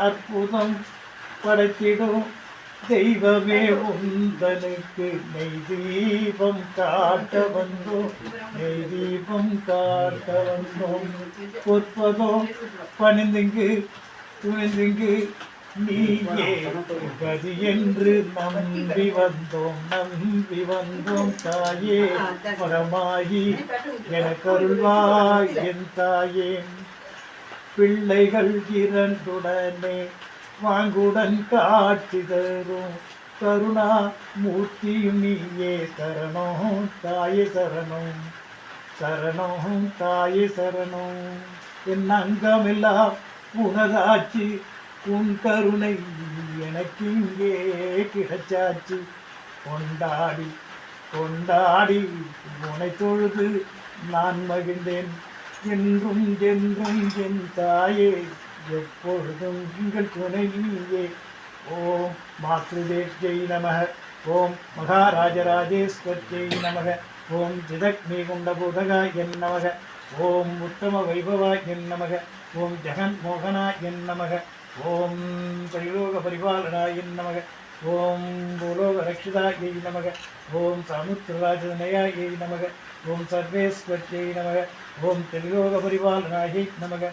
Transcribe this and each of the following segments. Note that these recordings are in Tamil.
அற்புதம் படைத்திடும் தெய்வமே உந்தனுக்கு நெய் தீபம் காட்ட வந்தோம், நெய் தீபம் காட்ட வந்தோம். பொற்பதோ பணிந்திங்கு துணிந்திங்கு நீயே கதி என்று நம்பி வந்தோம் தாயே, மரமாயி எனக்கருள்வாய் என் தாயே. பிள்ளைகள் இரண்டுடனே வாங்குடன் காட்சி தரும் கருணா மூர்த்தியும் நீயே, சரணம் தாயே சரணம், சரணம் தாயே சரணம். என் அங்கமெல்லாம் உனதாச்சு, உன் கருணை எனக்கு இங்கே கிடைச்சாச்சு. கொண்டாடி கொண்டாடி உனை தொழுது நான் மகிழ்ந்தேன், என்றும் என்றும் என் தாயே, எப்பொழுதும் உங்கள் துணை நீயே. ஓம் மாத்ருதேவ்யை நமக, ஓம் மகாராஜராஜேஸ்வர்யை நமக, ஓம் ஜிதக்னிகுண்டபூதகாய நமக, ஓம் உத்தம வைபவாய நமக, ஓம் ஜெகன் மோகனாய நமக, ஓம் திரைலோக பரிபாலனாய நமக, ஓம் பூலோக ரக்ஷிதாயை நமக, ஓம் சமுத்திரராஜனயாயை நமக, ஓம் சர்வேஸ்வர்யை நமக, ஓம் திரிலோக பரிபாலனாயை நமக,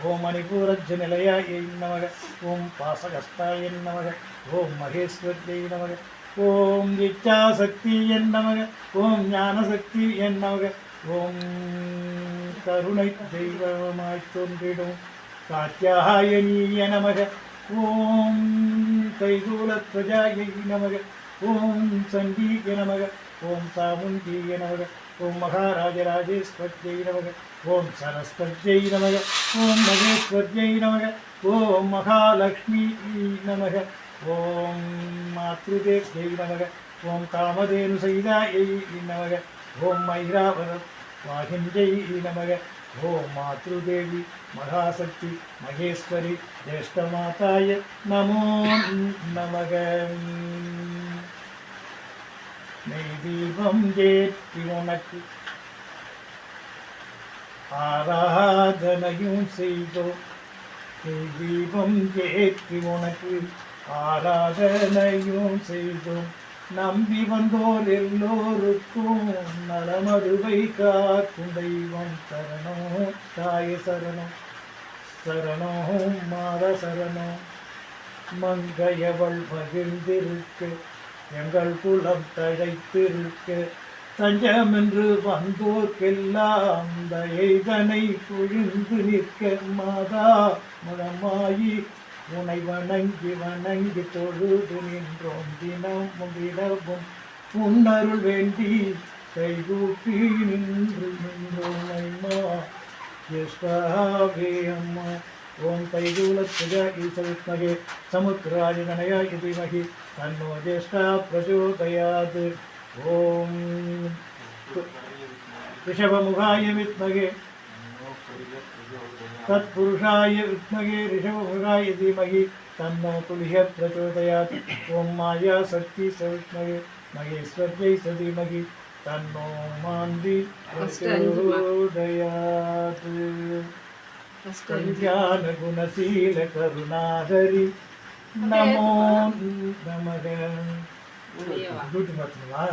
ஓம் மணிபூரஜ நிலையாயை நமக, ஓம் பாசகஸ்தாய நமக, ஓம் மகேஸ்வர்யை நமக, ஓம் இச்சாசக்தி என் நமக, ஓம் ஞானசக்தி என் நமக, ஓம் கருணை தெய்வமாய் தோன்றிடும் காத்தியாயனிய நமக, ஓம் கைதூலத்வஜாயை நமக, ஓம் சண்டீய நமக, ஓம் சாமுண்டீய நமக, ஓம் மகாராஜராஜேஸ்வர்யை நமக, ஓம் சரஸ்வத்யை நமக, ஓம் மகேஸ்வர்யை நமக, ஓம் மகாலக்ஷ்மி நமக, ஓம் மாத்ருதேவ்யை நமக, ஓம் காமதேனு சைதாயை நமக, ஓம் மைராவர வாகிஞ்சை நமக, ஓம் மாத்ருதேவி மகாசக்தி மகேஸ்வரி ஜேஷ்டமாதாய நமோ நமக. நெய் தீபம் ஏற்றி உனக்கு ஆராதனையும் செய்தோம், நெய் தீபம் ஏற்றி உனக்கு ஆராதனையும் செய்தோம். நம்பி வந்தோர் எல்லோருக்கும் நலமருவை காக்கும் தெய்வம் சரணம் தாய சரணம், சரணம் மாத சரணம். மங்கையவள் மகிழ்ந்திருக்க எங்கள் குலம் தழைத்திருக்க, தஞ்சமென்று வந்தோர்க்கெல்லாம் தயைதனை பொழிந்து நிற்க, மாதா மனமாயி உனை வணங்கி வணங்கி தொழுது நின்றோம் தினமும் தினமும், உன்னருள் வேண்டி கைகூப்பி நின்று நின்றோம் ஜேஷ்டாவே அம்மா. ஓம் கைகூலத்வஜாயை சவித்மகே சமுத்திராஜனயாய தீமஹி தன்னோ ஜேஷ்டா பிரச்சோதயாத். ஓம் ரிஷபமுகாய வித்மகே तत्पुरुषाय विद्महे ऋषभमुखाय धीमहि तन्नो तुल्यः प्रचोदयात्. ओम माया शक्ति सविद्महे महेश्वर्यै धीमहि तन्नो मान्दी प्रचोदयात्. कल्याण गुणशील करुणाहरि नमो नमः. दूध मत ला